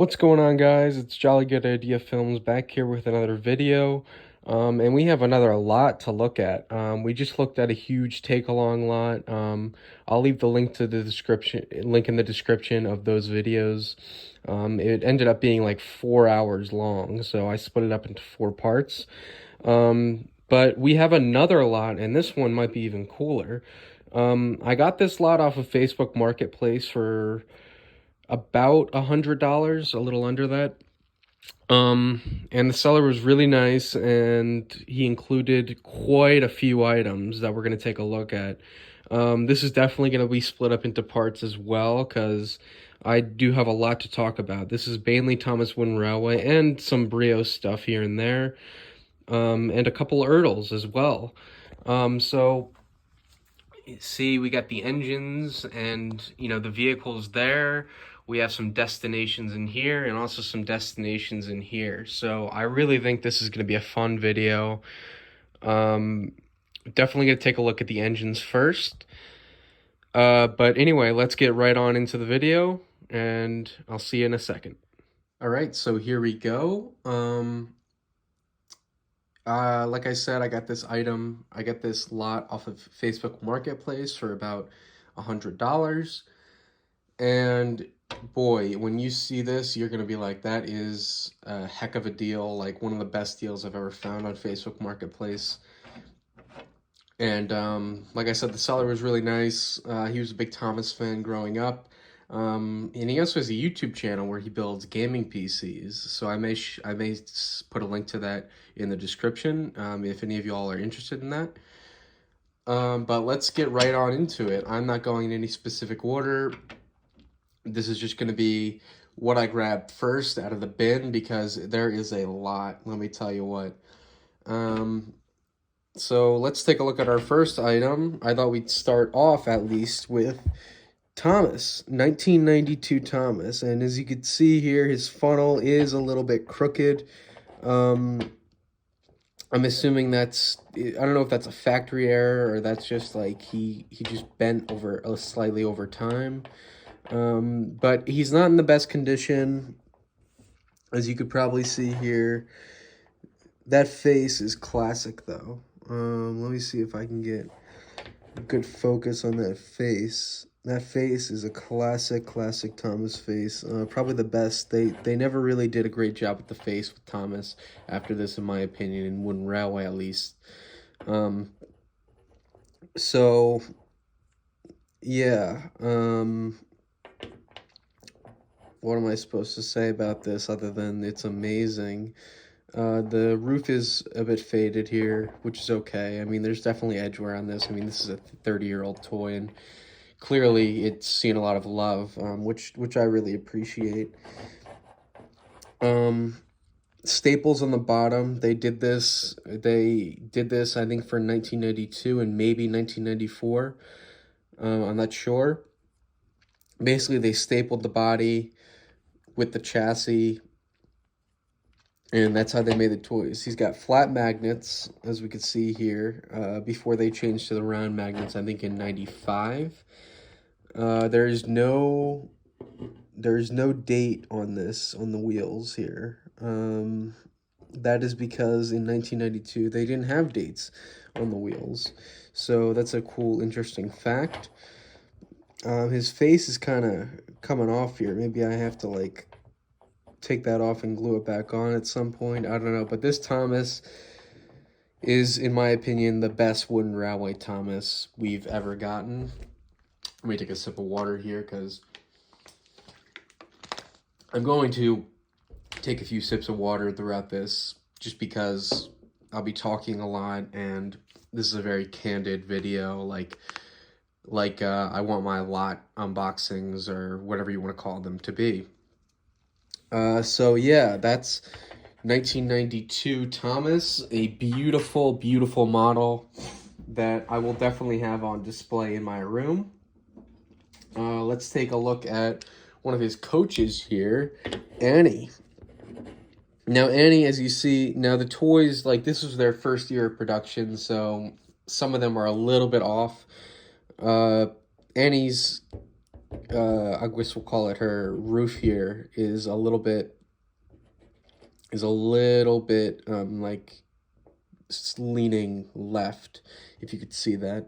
What's going on, guys? It's Jolly Good Idea Films back here with another video. And we have another lot to look at. We just looked at a huge take-along lot. I'll leave the link to the link in the description of those videos. It ended up being like 4 hours long, so I split it up into four parts. But we have another lot, and this one might be even cooler. I got this lot off of Facebook Marketplace for about $100, a little under that. And the seller was really nice, and he included quite a few items that we're going to take a look at. This is definitely going to be split up into parts as well, because I do have a lot to talk about. This is Baisley Thomas Wooden Railway and some Brio stuff here and there, and a couple of Ertls as well. So see, we got the engines and, the vehicles there. We have some destinations in here and also some destinations in here. So I really think this is going to be a fun video. Definitely going to take a look at the engines first. But anyway, let's get right on into the video, and I'll see you in a second. All right, so here we go. Like I said, I got this lot off of Facebook Marketplace for about $100. And boy, when you see this, you're gonna be like, that is a heck of a deal, like one of the best deals I've ever found on Facebook Marketplace. And like I said, the seller was really nice. He was a big Thomas fan growing up. And he also has a YouTube channel where he builds gaming PCs. So I may put a link to that in the description if any of y'all are interested in that. But let's get right on into it. I'm not going in any specific order. This is just going to be what I grabbed first out of the bin because there is a lot, let me tell you what. So let's take a look at our first item. I thought we'd start off at least with Thomas, 1992 Thomas. And as you can see here, his funnel is a little bit crooked. I'm assuming I don't know if that's a factory error or that's just like he just bent over slightly over time. But he's not in the best condition, as you could probably see here. That face is classic, though. Let me see if I can get a good focus on that face. That face is a classic Thomas face. Probably the best. They never really did a great job with the face with Thomas after this, in my opinion, in Wooden Railway at least. So, yeah. What am I supposed to say about this other than it's amazing? The roof is a bit faded here, which is okay. I mean, there's definitely edge wear on this. I mean, this is a 30-year-old toy, and clearly it's seen a lot of love, which I really appreciate. Staples on the bottom. They did this, I think, for 1992 and maybe 1994. I'm not sure. Basically, they stapled the body with the chassis, and that's how they made the toys. He's got flat magnets, as we can see here, before they changed to the round magnets, I think in 95. There's no date on this, on the wheels here. That is because in 1992, they didn't have dates on the wheels. So that's a cool, interesting fact. His face is kind of coming off here. Maybe I have to, like, take that off and glue it back on at some point. I don't know. But this Thomas is, in my opinion, the best Wooden Railway Thomas we've ever gotten. Let me take a sip of water here because I'm going to take a few sips of water throughout this just because I'll be talking a lot and this is a very candid video, like I want my lot unboxings or whatever you want to call them to be. So yeah, that's 1992 Thomas, a beautiful, beautiful model that I will definitely have on display in my room. Let's take a look at one of his coaches here, Annie. Now, Annie, as you see, now the toys, like, this was their first year of production, so some of them are a little bit off. Annie's I guess we'll call it her roof here, is a little bit like leaning left, if you could see that.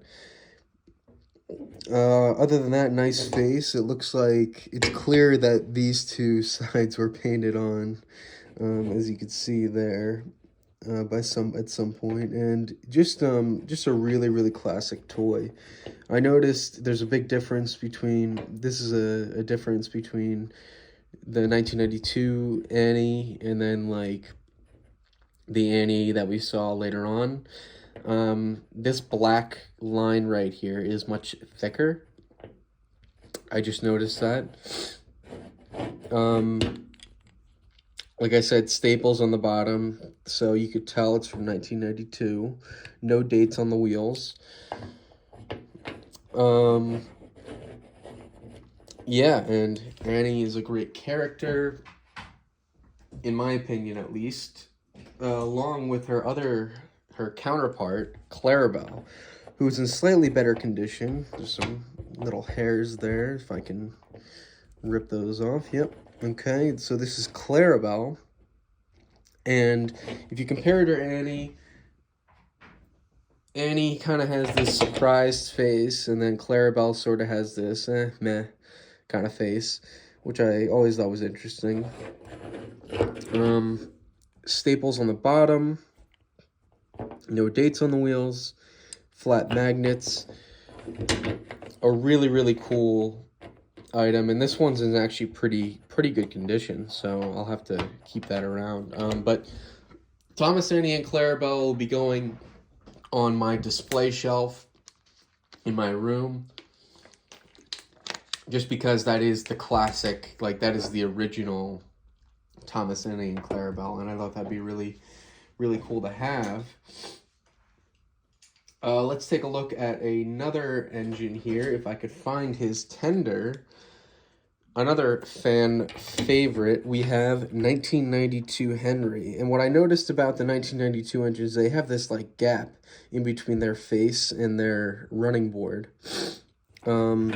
Other than that, nice face. It looks like it's clear that these two sides were painted on, as you can see there, at some point, and just a really classic toy. I noticed there's a big difference between this is a difference between the 1992 Annie and then like the Annie that we saw later on. This black line right here is much thicker. I just noticed that. Like I said, staples on the bottom, so you could tell it's from 1992. No dates on the wheels. Yeah, and Annie is a great character, in my opinion at least, along with her counterpart, Clarabelle, who's in slightly better condition. There's some little hairs there, if I can rip those off. Yep. Okay, so this is Clarabelle, and if you compare her to Annie, Annie kind of has this surprised face, and then Clarabelle sort of has this meh kind of face, which I always thought was interesting. Staples on the bottom, no dates on the wheels, flat magnets, a really cool item, and this one's in actually pretty good condition, so I'll have to keep that around. But Thomas, Annie, and Clarabelle will be going on my display shelf in my room, just because that is the classic, like that is the original Thomas, Annie, and Clarabelle, and I thought that'd be really cool to have. Let's take a look at another engine here, if I could find his tender. Another fan favorite, we have 1992 Henry. And what I noticed about the 1992 engines, they have this like gap in between their face and their running board. You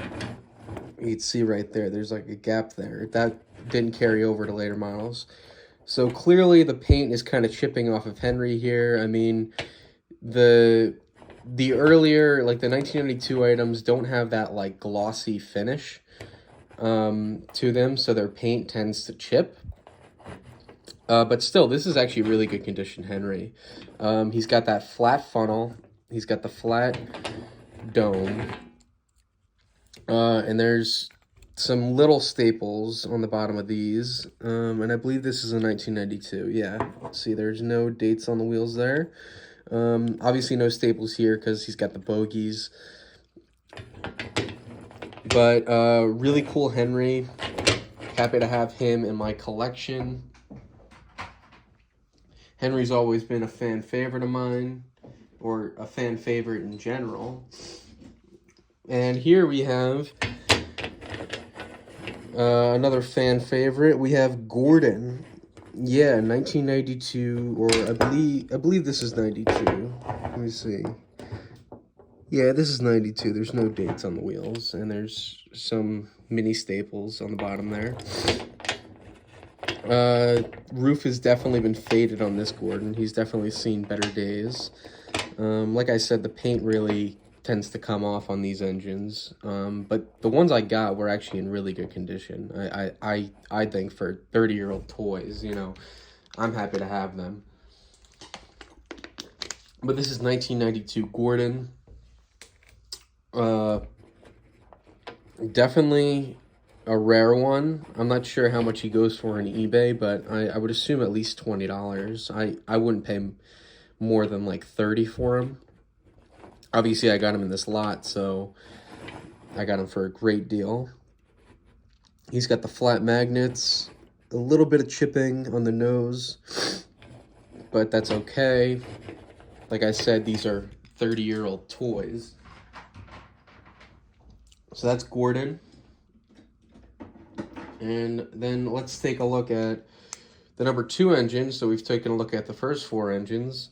can see right there, there's like a gap there. That didn't carry over to later models. So clearly the paint is kind of chipping off of Henry here. I mean, the earlier, like the 1992 items don't have that like glossy finish to them, so their paint tends to chip. But still, this is actually really good condition Henry. He's got that flat funnel. He's got the flat dome. And there's some little staples on the bottom of these. And I believe this is a 1992. Yeah, see, there's no dates on the wheels there. Obviously no staples here because he's got the bogies. But really cool Henry. Happy to have him in my collection. Henry's always been a fan favorite of mine, or a fan favorite in general. And here we have another fan favorite. We have Gordon. Yeah, 1992, or I believe this is 92. Let me see. Yeah, this is 92. There's no dates on the wheels, and there's some mini staples on the bottom there. Roof has definitely been faded on this Gordon. He's definitely seen better days. Like I said, the paint really tends to come off on these engines. But the ones I got were actually in really good condition. I think for 30-year-old toys, you know, I'm happy to have them. But this is 1992 Gordon. Definitely a rare one. I'm not sure how much he goes for on eBay, but I would assume at least $20. I wouldn't pay more than like $30 for him. Obviously, I got him in this lot, so I got him for a great deal. He's got the flat magnets, a little bit of chipping on the nose, but that's okay. Like I said, these are 30-year-old toys. So that's Gordon. And then let's take a look at the number 2 engine. So we've taken a look at the first 4 engines.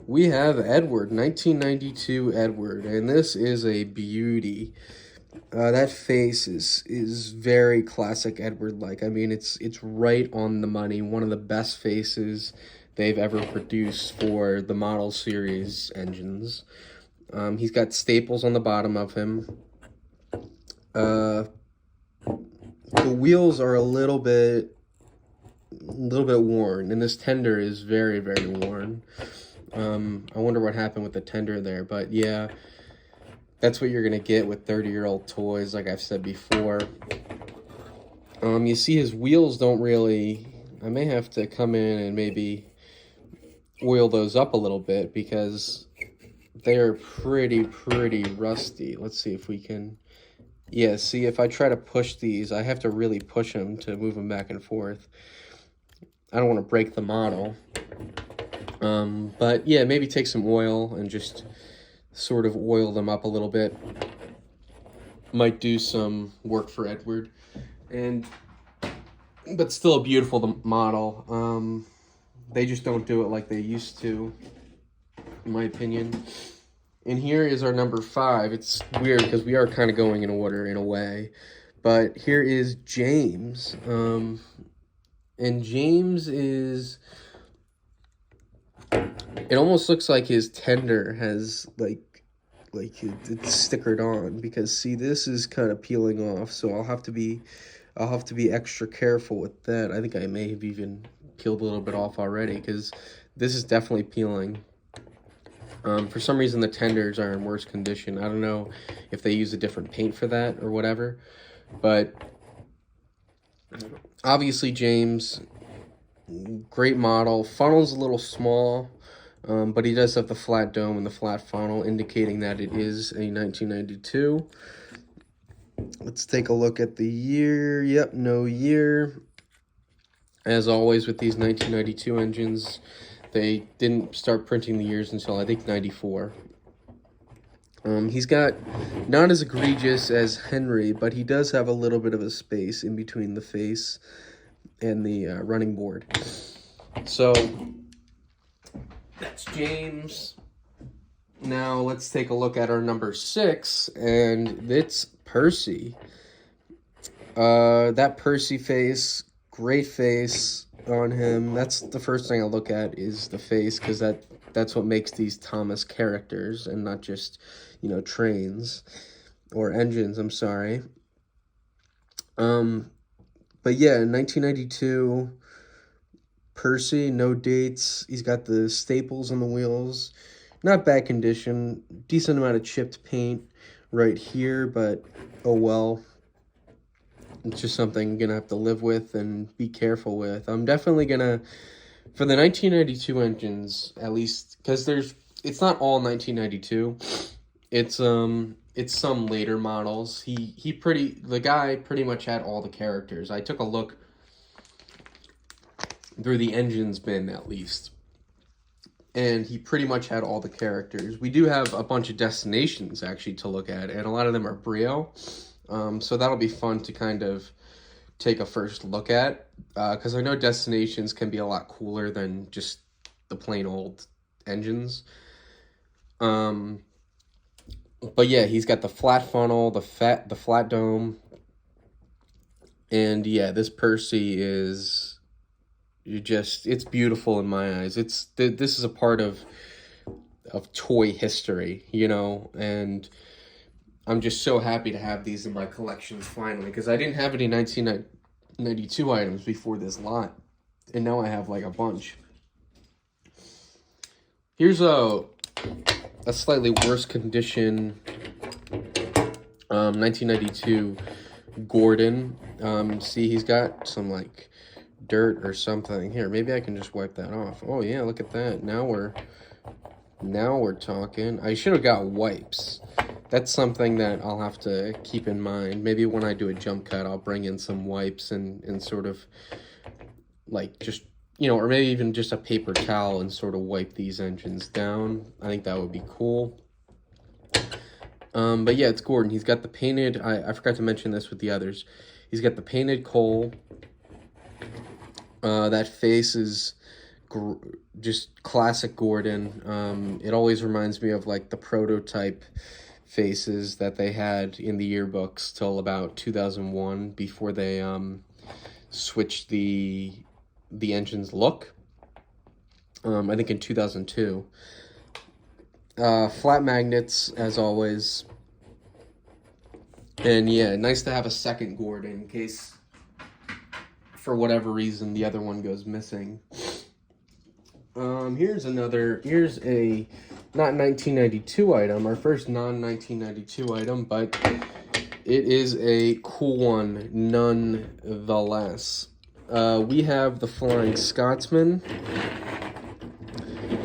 We have Edward, 1992 Edward, and this is a beauty. That face is very classic Edward-like. I mean, it's right on the money. One of the best faces they've ever produced for the Model Series engines. He's got staples on the bottom of him. The wheels are a little bit worn, and this tender is very, very worn. I wonder what happened with the tender there, but yeah, that's what you're gonna get with 30-year-old toys, like I've said before. You see his wheels don't really, I may have to come in and maybe oil those up a little bit because they're pretty rusty. Let's see if we can, yeah, see if I try to push these, I have to really push them to move them back and forth. I don't want to break the model. But yeah, maybe take some oil and just sort of oil them up a little bit. Might do some work for Edward. But still a beautiful model. They just don't do it like they used to, in my opinion. And here is our number 5. It's weird because we are kind of going in order in a way. But here is James. And James is... It almost looks like his tender has, it's stickered on. Because, see, this is kind of peeling off. So I'll have to be extra careful with that. I think I may have even peeled a little bit off already. Because this is definitely peeling. For some reason, the tenders are in worse condition. I don't know if they use a different paint for that or whatever. But obviously, James, great model. Funnel's a little small, but he does have the flat dome and the flat funnel, indicating that it is a 1992. Let's take a look at the year. Yep, no year. As always with these 1992 engines, they didn't start printing the years until, I think, 94. He's got not as egregious as Henry, but he does have a little bit of a space in between the face and the running board. So, that's James. Now, let's take a look at our number 6, and it's Percy. That Percy face, great face on him. That's the first thing I look at is the face, because that's what makes these Thomas characters and not just, trains or engines, I'm sorry. But yeah, 1992, Percy, no dates. He's got the staples on the wheels. Not bad condition. Decent amount of chipped paint right here, but oh well. It's just something I'm going to have to live with and be careful with. I'm definitely going to, for the 1992 engines, at least, because it's not all 1992. It's some later models. The guy pretty much had all the characters. I took a look through the engines bin, at least. And he pretty much had all the characters. We do have a bunch of destinations, actually, to look at, and a lot of them are Brio. So that'll be fun to kind of take a first look at, because I know destinations can be a lot cooler than just the plain old engines. But yeah, he's got the flat funnel, the flat dome, and yeah, this Percy is it's beautiful in my eyes. This is a part of toy history, and I'm just so happy to have these in my collections finally, because I didn't have any 1992 items before this lot, and now I have like a bunch. Here's a slightly worse condition 1992 Gordon. See, he's got some like dirt or something. Here, maybe I can just wipe that off. Oh yeah, look at that. Now we're talking. I should have got wipes. That's something that I'll have to keep in mind. Maybe when I do a jump cut, I'll bring in some wipes and sort of like just, or maybe even just a paper towel and sort of wipe these engines down. I think that would be cool. But yeah, it's Gordon. He's got the painted, I forgot to mention this with the others. He's got the painted coal. That face is just classic Gordon. It always reminds me of like the prototype faces that they had in the yearbooks till about 2001 before they switched the engine's look. I think in 2002. Flat magnets, as always. And yeah, nice to have a second gourd in case, for whatever reason, the other one goes missing. Here's a not 1992 item, our first non-1992 item, but it is a cool one nonetheless. We have the Flying Scotsman.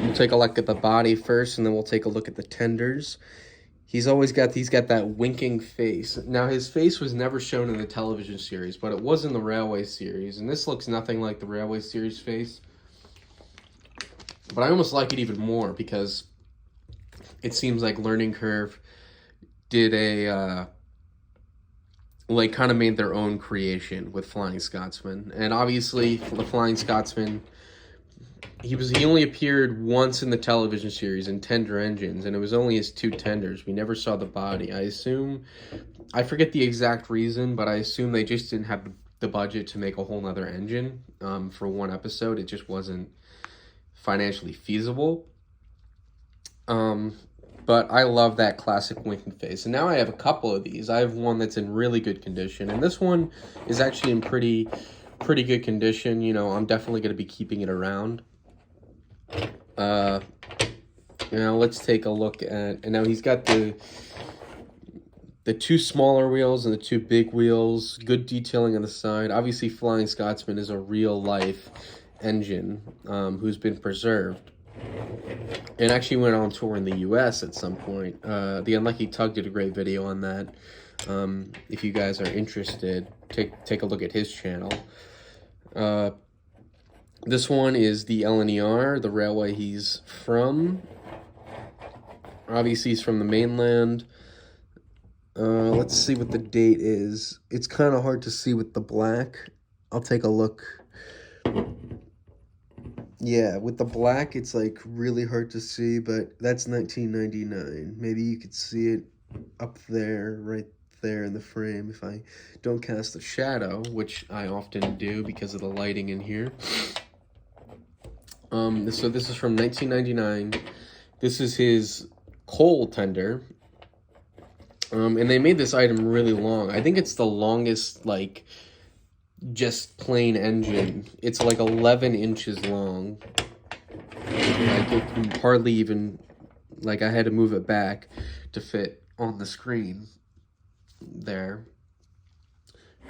We'll take a look at the body first, and then we'll take a look at the tenders. He's got that winking face. Now, his face was never shown in the television series, but it was in the Railway series, and this looks nothing like the Railway series face. But I almost like it even more because it seems like Learning Curve did a kind of made their own creation with Flying Scotsman. And obviously, for the Flying Scotsman, he only appeared once in the television series in Tender Engines, and it was only his 2 tenders. We never saw the body. I forget the exact reason, but I assume they just didn't have the budget to make a whole nother engine for one episode. It just wasn't financially feasible. But I love that classic winking face. And now I have a couple of these. I have one that's in really good condition, and this one is actually in pretty good condition. You know, I'm definitely going to be keeping it around. Let's take a look at, and now he's got the 2 smaller wheels and the 2 big wheels, good detailing on the side. Obviously, Flying Scotsman is a real life engine who's been preserved and actually went on tour in the US at some point. The Unlucky Tug did a great video on that. If you guys are interested, take a look at his channel. This one is the LNER, the railway he's from. Obviously, he's from the mainland. Let's see what the date is. It's kind of hard to see with the black. I'll take a look. Yeah, with the black, it's like really hard to see, but that's 1999. Maybe you could see it up there, right there in the frame if I don't cast a shadow, which I often do because of the lighting in here. So this is from 1999. This is his coal tender. And they made this item really long. I think it's the longest, like, just plain engine. It's like 11 inches long. Like, it can hardly even, like, I had to move it back to fit on the screen there.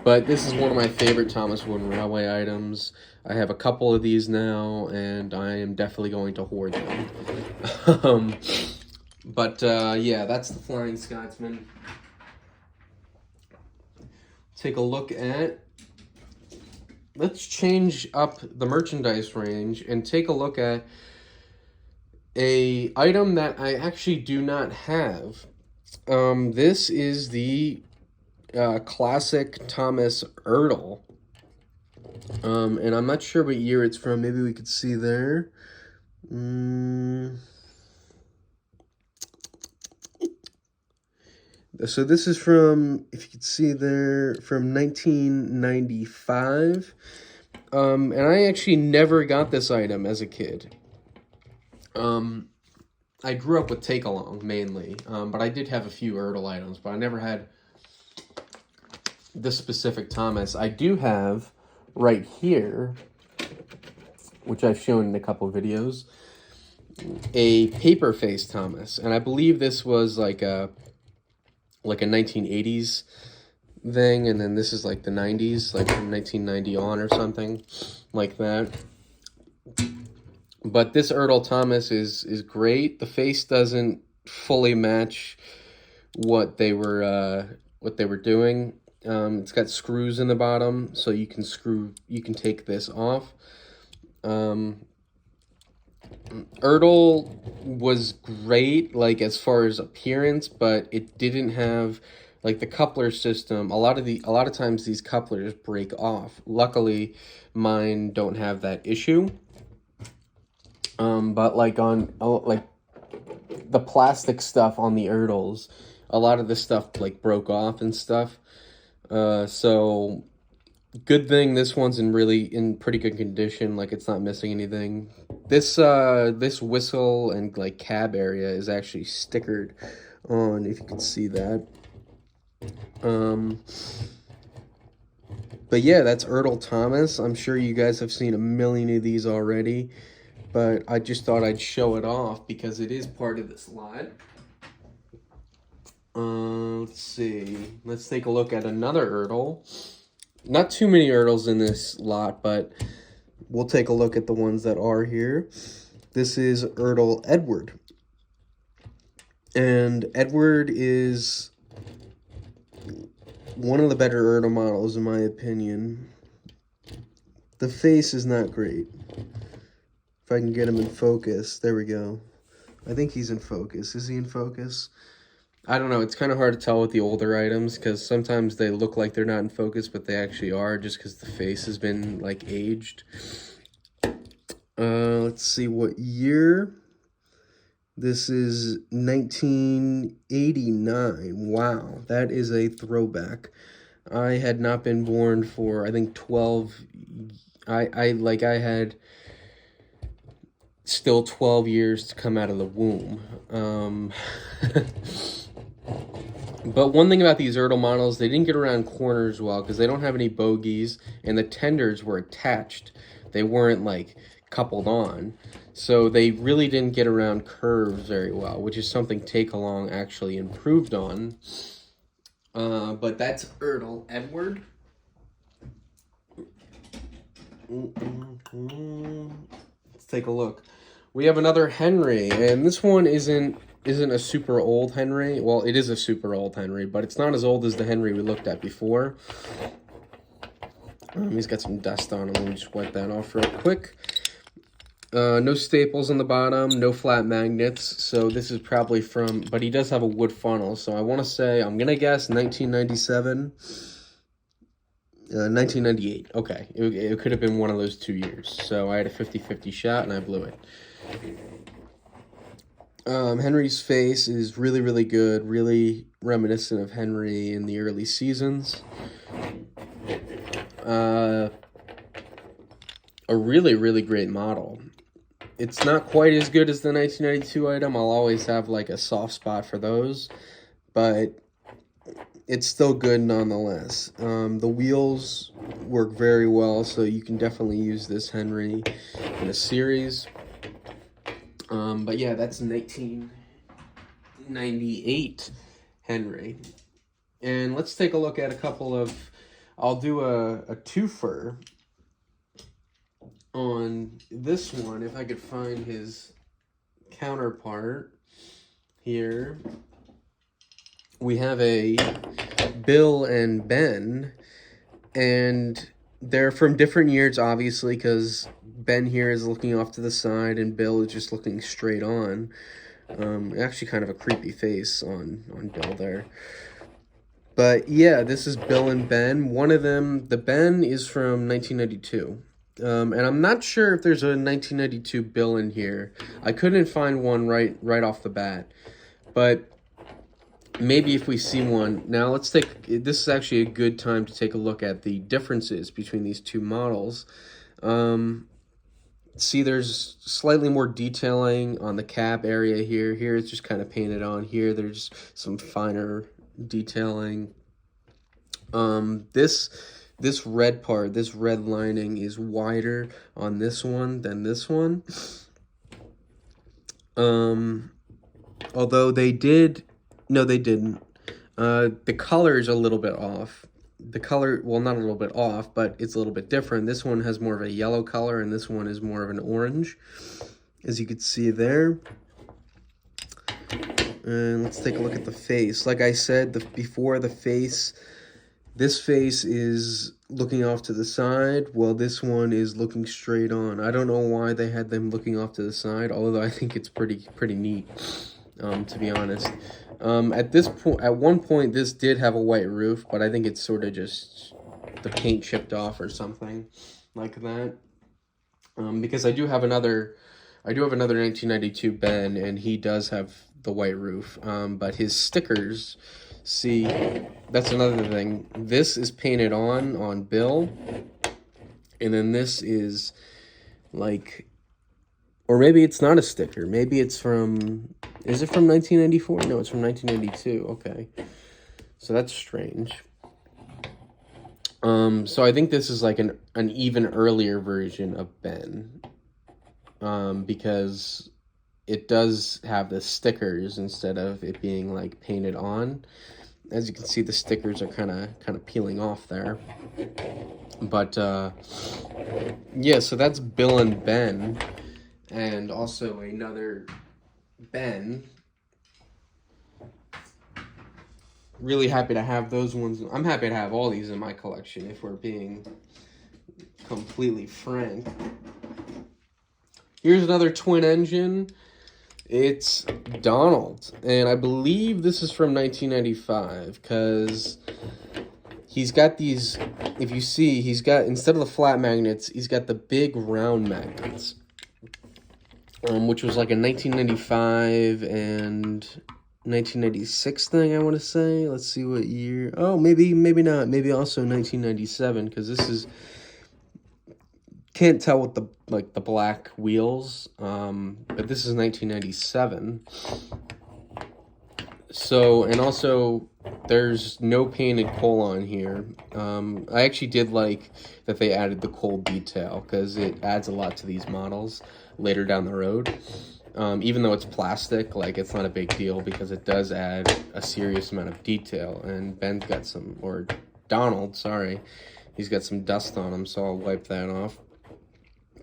But this is one of my favorite Thomas Wooden Railway items. I have a couple of these now, and I am definitely going to hoard them. Yeah, that's the Flying Scotsman. Take a look at... Let's change up the merchandise range and take a look at a item that I actually do not have. This is the classic Thomas Erdl. And I'm not sure what year it's from. Maybe we could see there. So this is from, if you could see there, from 1995. And I actually never got this item as a kid. I grew up with Take Along, mainly. But I did have a few Erdl items, but I never had this specific Thomas. I do have, right here, which I've shown in a couple of videos, a paper face Thomas. And I believe this was like a 1980s thing, and then this is like the 90s, like from 1990 on or something like that. But this Erdl Thomas is great. The face doesn't fully match what they were doing. It's got screws in the bottom, so you can take this off. Erdl was great, like, as far as appearance, but it didn't have, like, the coupler system. A lot of times these couplers break off. Luckily, mine don't have that issue. But like on the plastic stuff on the Erdls, a lot of this stuff like broke off and stuff. So good thing this one's in pretty good condition, like it's not missing anything. This whistle and like cab area is actually stickered on, if you can see that. Um, but yeah, that's Ertl Thomas. I'm sure you guys have seen a million of these already, but I just thought I'd show it off because it is part of this lot. Let's see. Let's take a look at another Ertl. Not too many Ertls in this lot, but we'll take a look at the ones that are here. This is Ertl Edward. And Edward is one of the better Ertl models, in my opinion. The face is not great. If I can get him in focus. There we go. I think he's in focus. Is he in focus? I don't know. It's kind of hard to tell with the older items because sometimes they look like they're not in focus, but they actually are just because the face has been, like, aged. Let's see what year. This is 1989. Wow, that is a throwback. I had not been born for, I think, 12. I had still 12 years to come out of the womb. But one thing about these Ertl models, they didn't get around corners well because they don't have any bogies, and the tenders were attached. They weren't, like, coupled on. So they really didn't get around curves very well, which is something Takealong actually improved on. But that's Ertl Edward. Let's take a look. We have another Henry, and this one isn't a super old Henry. Well, it is a super old Henry, but it's not as old as the Henry we looked at before. He's got some dust on him. Let me just wipe that off real quick. No staples on the bottom, no flat magnets, so this is probably from, but he does have a wood funnel, so I want to say, I'm going to guess 1997, 1998, okay, it could have been one of those 2 years, so I had a 50-50 shot, and I blew it. Henry's face is really, really good, really reminiscent of Henry in the early seasons. A really, really great model. It's not quite as good as the 1992 item. I'll always have like a soft spot for those, but it's still good nonetheless. The wheels work very well, so you can definitely use this Henry in a series. But yeah, that's 1998 Henry. And let's take a look at a couple of, I'll do a twofer on this one, if I could find his counterpart here. We have a Bill and Ben, and they're from different years, obviously, because Ben here is looking off to the side, and Bill is just looking straight on. Actually kind of a creepy face on Bill there. But yeah, this is Bill and Ben. One of them, the Ben is from 1992. And I'm not sure if there's a 1992 Bill in here. I couldn't find one right off the bat. But maybe if we see one. Now let's this is actually a good time to take a look at the differences between these two models. See, there's slightly more detailing on the cap area here. Here it's just kind of painted on. Here there's some finer detailing. This red part, this red lining is wider on this one than this one. Although they didn't. The color is a little bit off. The color, well, not a little bit off, but it's a little bit different. This one has more of a yellow color, and this one is more of an orange, as you can see there. And let's take a look at the face. Like I said before, the face, this face is looking off to the side, while this one is looking straight on. I don't know why they had them looking off to the side, although I think it's pretty neat, to be honest. At one point, this did have a white roof, but I think it's sort of just the paint chipped off or something like that. Because I do have another 1992 Ben, and he does have the white roof. But his stickers, see, that's another thing. This is painted on Bill, and then this is like, or maybe it's not a sticker. Maybe it's from, is it from 1994? No, it's from 1992. Okay. So that's strange. So I think this is like an even earlier version of Ben. Because it does have the stickers instead of it being like painted on. As you can see, the stickers are kind of peeling off there. But yeah, so that's Bill and Ben, and also another Ben. Really happy to have those ones. I'm happy to have all these in my collection, if we're being completely frank. Here's another twin engine. It's Donald, and I believe this is from 1995, because he's got these, if you see, he's got, instead of the flat magnets, he's got the big round magnets, which was like a 1995 and 1996 thing, I want to say. Let's see what year. Oh, maybe not. Maybe also 1997, because this is, can't tell with the black wheels, but this is 1997. So, and also there's no painted coal on here. I actually did like that they added the coal detail, because it adds a lot to these models later down the road. Even though it's plastic, like, it's not a big deal, because it does add a serious amount of detail. And Ben's got some, or Donald, sorry, he's got some dust on him, so I'll wipe that off.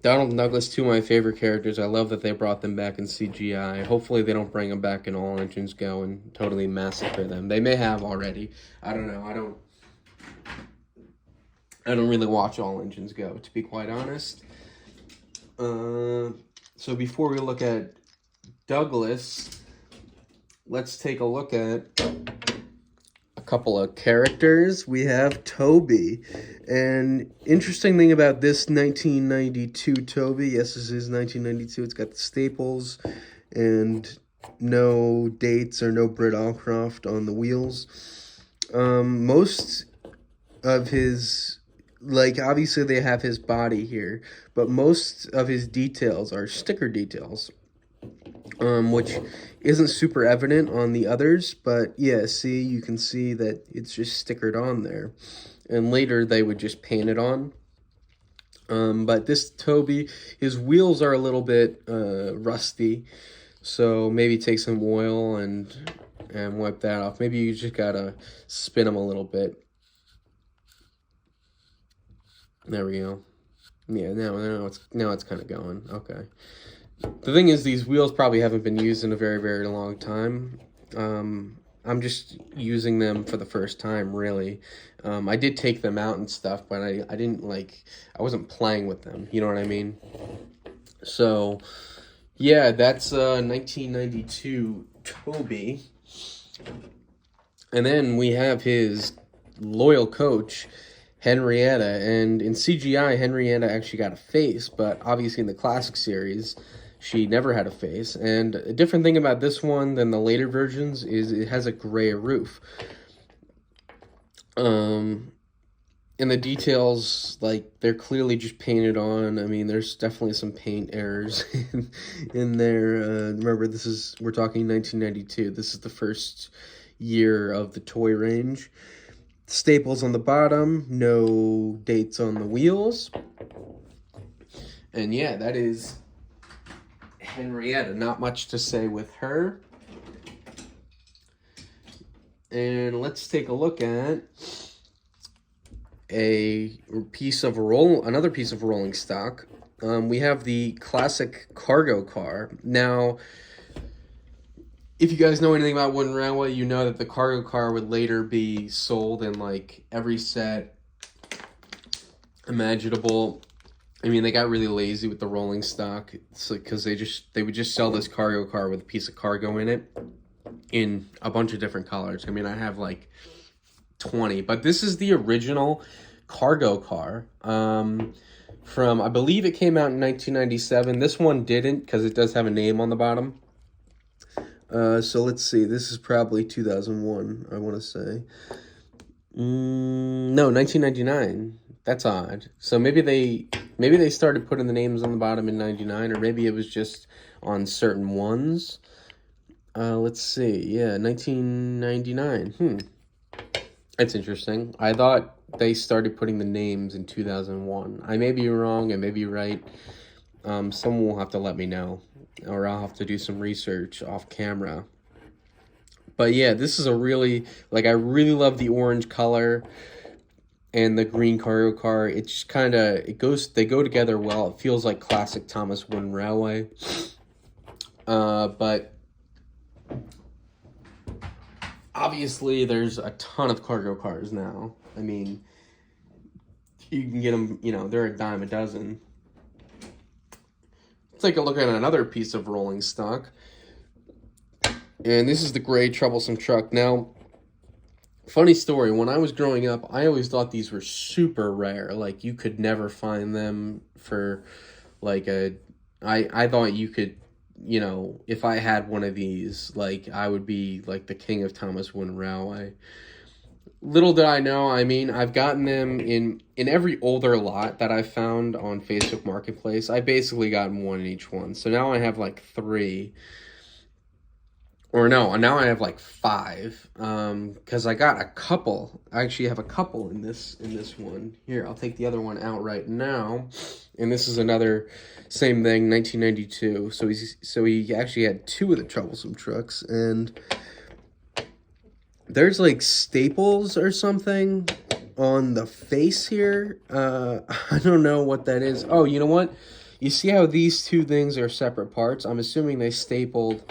Donald and Douglas, two of my favorite characters. I love that they brought them back in CGI. Hopefully they don't bring them back in All Engines Go and totally massacre them. They may have already. I don't know. I don't really watch All Engines Go, to be quite honest. So before we look at Douglas, let's take a look at a couple of characters. We have Toby. And interesting thing about this 1992 Toby, yes, this is 1992. It's got the staples and no dates or no Britt Allcroft on the wheels. Most of his, like, obviously they have his body here, but most of his details are sticker details, which isn't super evident on the others, but yeah, see, you can see that it's just stickered on there. And later they would just paint it on. But this Toby, his wheels are a little bit rusty, so maybe take some oil and wipe that off. Maybe you just gotta spin them a little bit. There we go. Yeah, now it's kind of going. Okay. The thing is, these wheels probably haven't been used in a very, very long time. I'm just using them for the first time, really. I did take them out and stuff, but I didn't, like, I wasn't playing with them, you know what I mean? So, yeah, that's 1992 Toby. And then we have his loyal coach, Henrietta, and in CGI, Henrietta actually got a face, but obviously in the classic series, she never had a face. And a different thing about this one than the later versions is it has a gray roof. And the details, like, they're clearly just painted on. I mean, there's definitely some paint errors in there. Remember, we're talking 1992. This is the first year of the toy range. Staples on the bottom, no dates on the wheels. And yeah, that is Henrietta. Not much to say with her. And let's take a look at another piece of rolling stock. We have the classic cargo car. Now, if you guys know anything about Wooden Railway, you know that the cargo car would later be sold in, like, every set imaginable. I mean, they got really lazy with the rolling stock. It's like, because they would just sell this cargo car with a piece of cargo in it in a bunch of different colors. I mean, I have like 20, but this is the original cargo car from, I believe it came out in 1997. This one didn't, because it does have a name on the bottom. So let's see. This is probably 2001, I want to say. No, 1999. That's odd. So maybe they started putting the names on the bottom in 99, or maybe it was just on certain ones. Let's see. Yeah, 1999. That's interesting. I thought they started putting the names in 2001. I may be wrong, I may be right. Someone will have to let me know, or I'll have to do some research off camera. But yeah, this is a really, like, I really love the orange color and the green cargo car. It's just kind of, they go together well. It feels like classic Thomas Wooden Railway. But obviously there's a ton of cargo cars now. I mean, you can get them, they're a dime a dozen. Let's take a look at another piece of rolling stock. And this is the gray troublesome truck. Now, funny story, when I was growing up, I always thought these were super rare. Like, you could never find them for, like, I thought you could, if I had one of these, like, I would be, like, the king of Thomas Wooden Railway. Little did I know, I mean, I've gotten them in every older lot that I've found on Facebook Marketplace. I basically gotten one in each one. So now I have, like, 3. Or no, now I have like 5, because I got a couple. I actually have a couple in this one. Here, I'll take the other one out right now. And this is another, same thing, 1992. So he actually had 2 of the troublesome trucks, and there's like staples or something on the face here. I don't know what that is. Oh, you know what? You see how these 2 things are separate parts? I'm assuming they stapled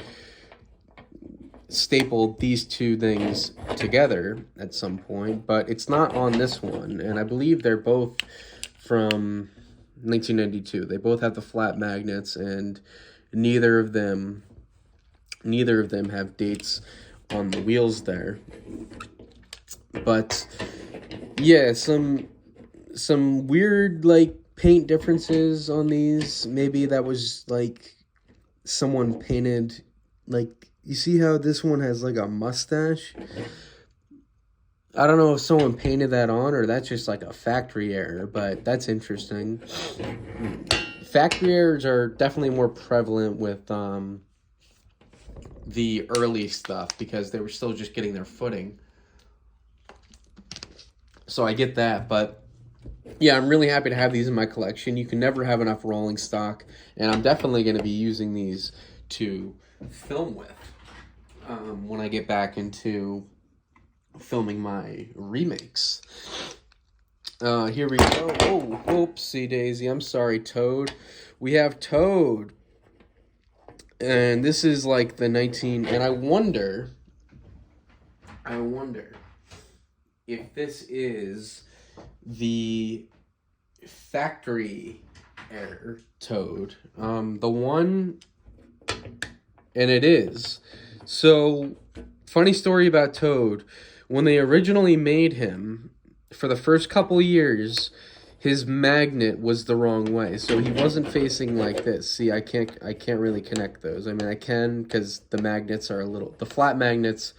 these 2 things together at some point, but it's not on this one, and I believe they're both from 1992. They both have the flat magnets, and neither of them have dates on the wheels there. But yeah, some weird, like, paint differences on these. Maybe that was like someone painted, like, you see how this one has like a mustache? I don't know if someone painted that on or that's just like a factory error, but that's interesting. Factory errors are definitely more prevalent with the early stuff because they were still just getting their footing. So I get that, but yeah, I'm really happy to have these in my collection. You can never have enough rolling stock, and I'm definitely going to be using these to film with when I get back into filming my remakes. Here we go. Oh, oopsie daisy. I'm sorry, Toad. We have Toad. And this is like the 19... And I wonder if this is the factory error Toad. The one... And it is. So, funny story about Toad. When they originally made him, for the first couple years, his magnet was the wrong way. So he wasn't facing like this. See, I can't really connect those. I mean, I can because the magnets are the flat magnets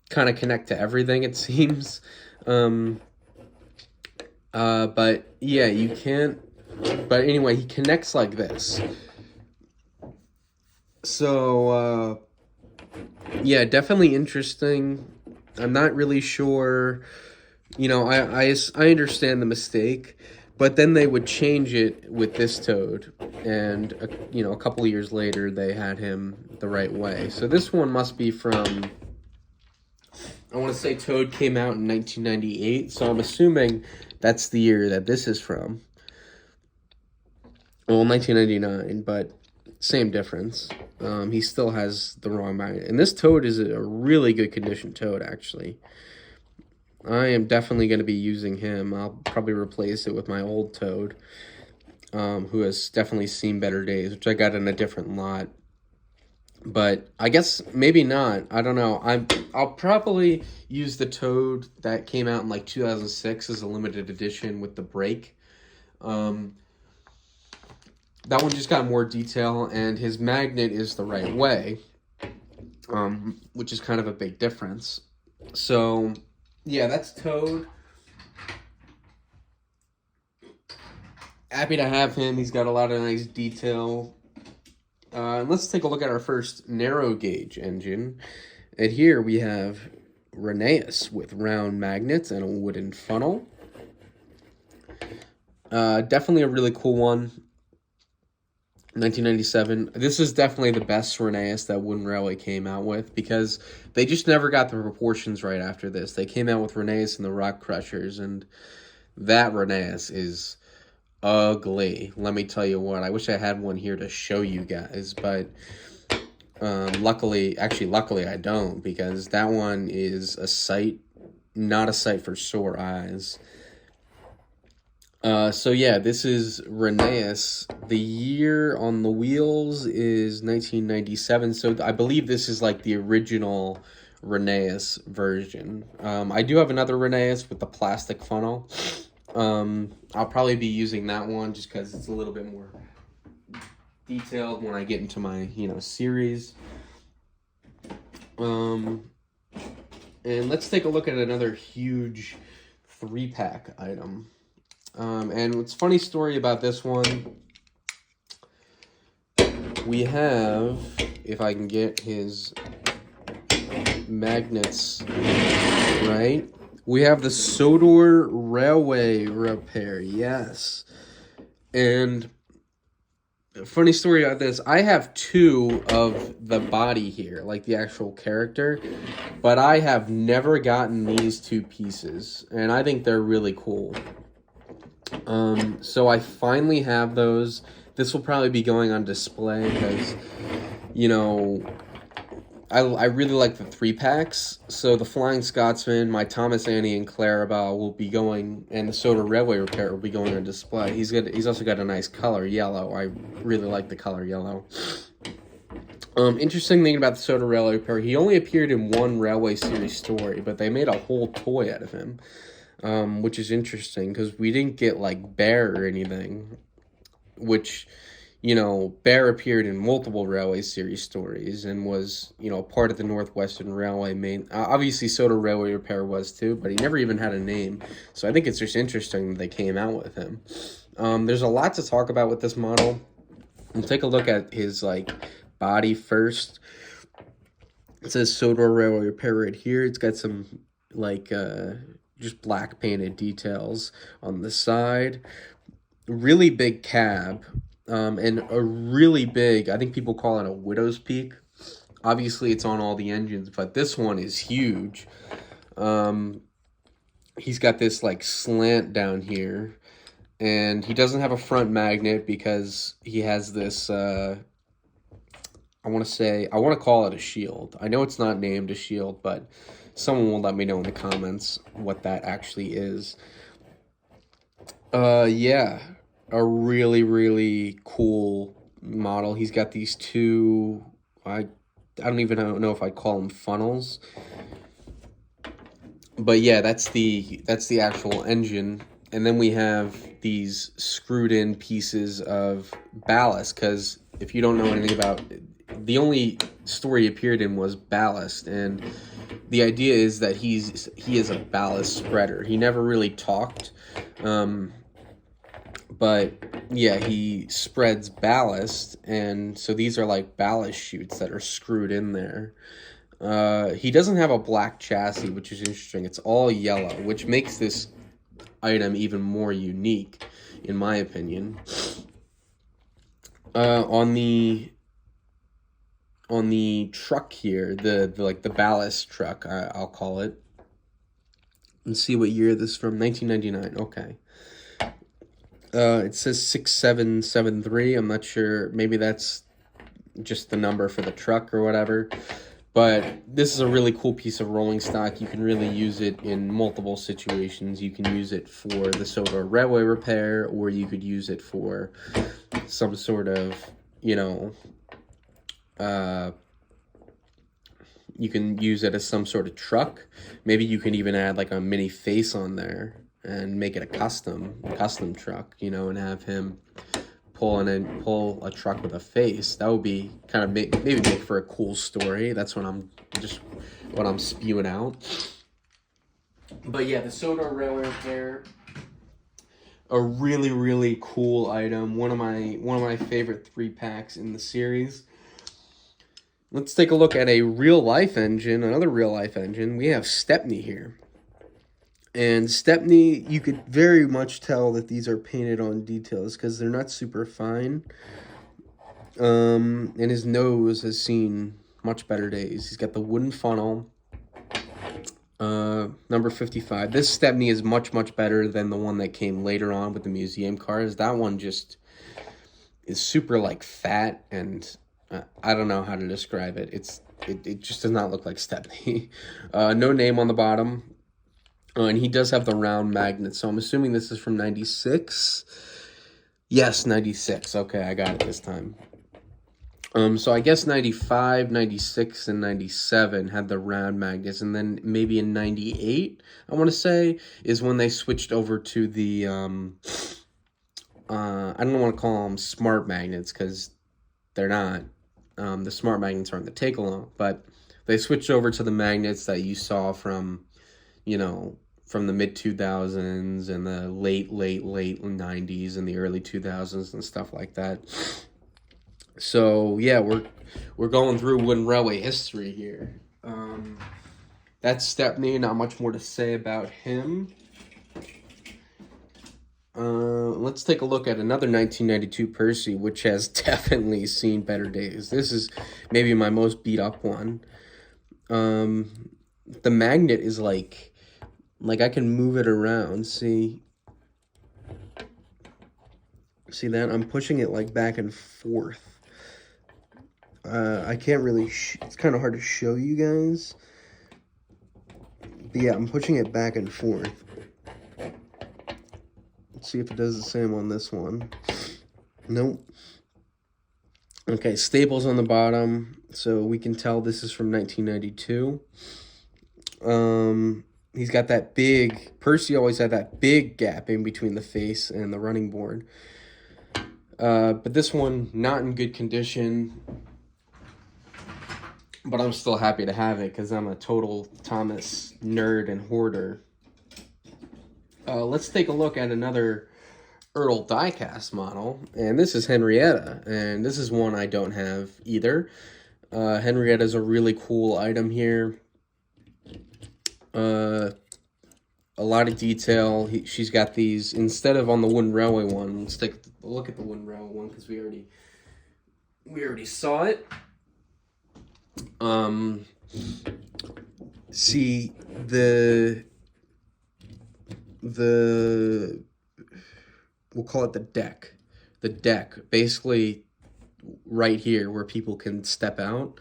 kind of connect to everything, it seems. But yeah, you can't. But anyway, he connects like this. So, yeah, definitely interesting. I'm not really sure, I understand the mistake, but then they would change it with this Toad, and, a couple of years later, they had him the right way. So this one must be from, I want to say Toad came out in 1998, so I'm assuming that's the year that this is from. Well, 1999, but same difference. He still has the wrong magnet. And this Toad is a really good condition Toad, actually. I am definitely going to be using him. I'll probably replace it with my old Toad, who has definitely seen better days, which I got in a different lot. But I guess maybe not. I don't know. I'll probably use the Toad that came out in like 2006 as a limited edition with the brake. That one just got more detail, and his magnet is the right way. which is kind of a big difference. So, yeah, that's Toad. Happy to have him. He's got a lot of nice detail. Let's take a look at our first narrow gauge engine. And here we have Rheneas with round magnets and a wooden funnel. Definitely a really cool one. 1997. This is definitely the best Rheneas that Wooden Railway came out with, because they just never got the proportions right after this. They came out with Rheneas and the Rock Crushers, and that Rheneas is ugly. Let me tell you what. I wish I had one here to show you guys, but luckily I don't, because that one is a sight, not a sight for sore eyes. So yeah, this is Rheneas. The year on the wheels is 1997, so I believe this is like the original Rheneas version. I do have another Rheneas with the plastic funnel. I'll probably be using that one just because it's a little bit more detailed when I get into my, series. And let's take a look at another huge 3-pack item. And what's funny story about this one, we have, if I can get his magnets right, we have the Sodor Railway Repair, yes. And funny story about this, I have 2 of the body here, like the actual character, but I have never gotten these 2 pieces, and I think they're really cool. So I finally have those. This will probably be going on display because, I really like the 3-packs. So the Flying Scotsman, my Thomas, Annie, and Clarabelle will be going, and the Sodor Railway Repair will be going on display. He's also got a nice color, yellow. I really like the color yellow. Interesting thing about the Sodor Railway Repair, he only appeared in one Railway Series story, but they made a whole toy out of him. Which is interesting because we didn't get like Bear or anything, which, Bear appeared in multiple Railway Series stories and was, part of the Northwestern Railway main. Obviously, Sodor Railway Repair was too, but he never even had a name. So I think it's just interesting that they came out with him. There's a lot to talk about with this model. We'll take a look at his body first. It says Sodor Railway Repair right here. It's got some just black painted details on the side. Really big cab, and a really big, I think people call it a widow's peak. Obviously it's on all the engines, but this one is huge. He's got this slant down here, and he doesn't have a front magnet because he has this, I want to call it a shield. I know it's not named a shield, but someone will let me know in the comments what that actually is. Yeah, a really, really cool model. He's got these 2, I don't even know if I call them funnels. But yeah, that's the actual engine. And then we have these screwed in pieces of ballast, because if you don't know anything about, the only story he appeared in was ballast, and the idea is that he is a ballast spreader. He never really talked, but yeah, he spreads ballast, and so these are ballast chutes that are screwed in there. He doesn't have a black chassis, which is interesting. It's all yellow, which makes this item even more unique, in my opinion. On the truck here, the ballast truck, I'll call it. Let's see what year this is from. 1999. Okay. It says 6773. I'm not sure. Maybe that's just the number for the truck or whatever. But this is a really cool piece of rolling stock. You can really use it in multiple situations. You can use it for the Sodor Railway Repair, or you could use it for some sort of, you can use it as some sort of truck. Maybe you can even add a mini face on there and make it a custom truck, and have him pull a truck with a face. That would be kind of maybe make for a cool story. That's what I'm spewing out. But yeah, the Sodor Railway Repair, a really, really cool item. One of my favorite 3-packs in the series. Let's take a look at a real life engine, another real life engine. We have Stepney here. And Stepney, you could very much tell that these are painted on details because they're not super fine. And his nose has seen much better days. He's got the wooden funnel. Number 55. This Stepney is much, much better than the one that came later on with the museum cars. That one just is super, like, fat, and I don't know how to describe it. It just does not look like Stepney. No name on the bottom. And he does have the round magnet, so I'm assuming this is from 96. Yes, 96. Okay, I got it this time. So I guess 95, 96, and 97 had the round magnets, and then maybe in 98, I want to say, is when they switched over to the, I don't want to call them smart magnets, because they're not. The smart magnets aren't the take-along, but they switched over to the magnets that you saw from, from the mid-2000s and the late 90s and the early 2000s and stuff like that. So, yeah, we're going through Wooden Railway history here. That's Stepney, not much more to say about him. Let's take a look at another 1992 Percy, which has definitely seen better days. This is maybe my most beat up one. The magnet is like I can move it around, see that? I'm pushing it like back and forth. I can't really, it's kind of hard to show you guys. But yeah, I'm pushing it back and forth. Let's see if it does the same on this one. Nope. Okay, staples on the bottom, so we can tell this is from 1992. He's got that big, Percy always had that big gap in between the face and the running board. But this one, not in good condition. But I'm still happy to have it because I'm a total Thomas nerd and hoarder. Let's take a look at another Ertl diecast model. And this is Henrietta. And this is one I don't have either. Henrietta is a really cool item here. A lot of detail. She's got these, instead of on the Wooden Railway one, let's take a look at the Wooden Railway one because we already saw it. See the we'll call it the deck. The deck, basically right here where people can step out.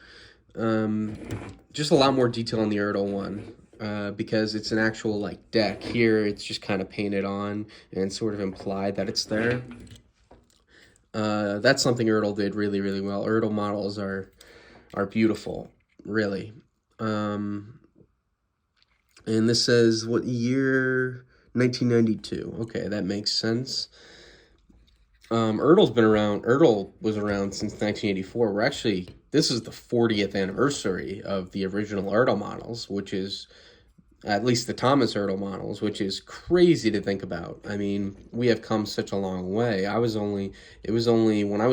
Just a lot more detail on the Ertl one. Because it's an actual like deck. Here it's just kind of painted on and sort of implied that it's there. That's something Ertl did really, really well. Ertl models are beautiful, really. And this says what year? 1992. Okay, that makes sense. Ertl was around since 1984. This is the 40th anniversary of the original Ertl models, which is, at least the Thomas Ertl models, which is crazy to think about. I mean, we have come such a long way. When I was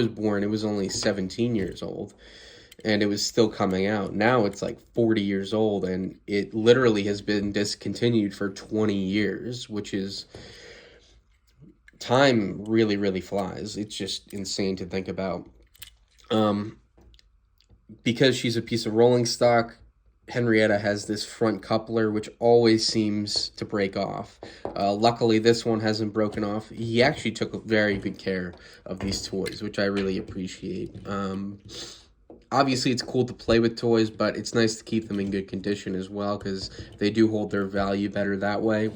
born, it was only 17 years old, and it was still coming out. Now it's like 40 years old, and it literally has been discontinued for 20 years, which is, time really, really flies. It's just insane to think about. Because she's a piece of rolling stock, Henrietta has this front coupler, which always seems to break off. Luckily, this one hasn't broken off. He actually took very good care of these toys, which I really appreciate. Obviously, it's cool to play with toys, but it's nice to keep them in good condition as well, because they do hold their value better that way.